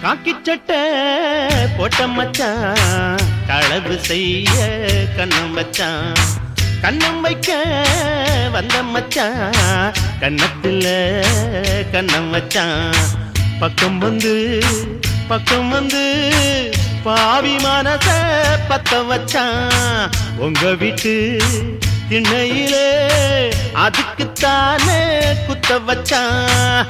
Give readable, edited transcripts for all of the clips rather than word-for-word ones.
காக்கி சட்டை போட்ட மச்சான் களவு செய்ய கண்ணம் வச்சான் கண்ணம் வைக்க வந்த மச்சான் கண்ணத்துல கண்ணம் வச்சான் பக்கம் வந்து பாவி மனச பத்த வச்சான் உங்க வீட்டு திண்ணையிலே அதுக்குத்தானே குத்த வச்சான்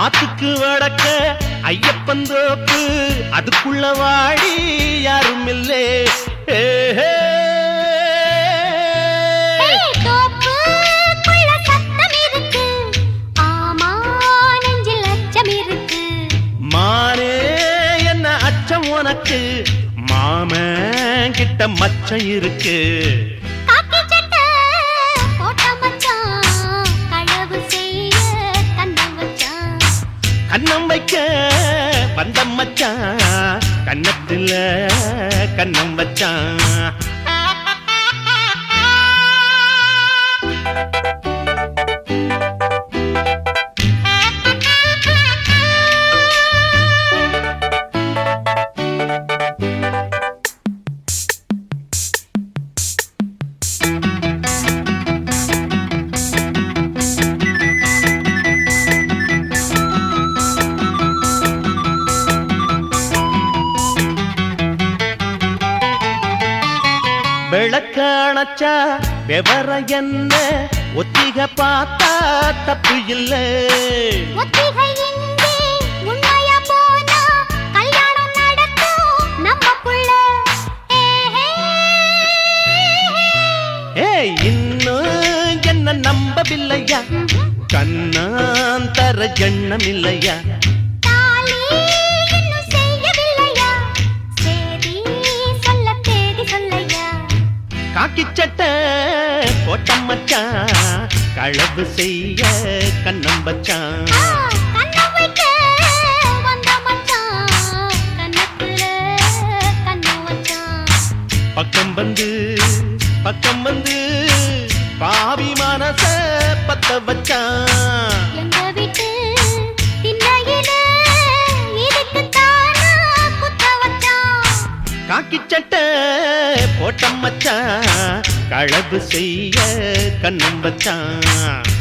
ஆத்துக்கு வடக்க ஐயப்பன் தோப்பு அதுக்குள்ள வாடி யாரும் இல்லே மானே என்ன அச்சம் உனக்கு மாமன் கிட்ட மச்சம் இருக்கு கண்ணம் வைக்க வந்த மச்சான் கண்ணத்துல கண்ணம் வச்சான் விளக்காணச்சா விவர என்ன ஒத்திக பார்த்தா தப்பு இல்லை இன்னும் என்ன நம்பவில்லையா கண்ணாந்தர எண்ணம் இல்லையா காக்கி சட்டை போட்ட மச்சான் களவு செய்ய கண்ணம் வச்சான் பக்கம் வந்து பாவி மனச பத்த வச்சான் காக்கி சட்டை போட்ட மச்சான் களவு செய்ய கண்ணம் வச்சான்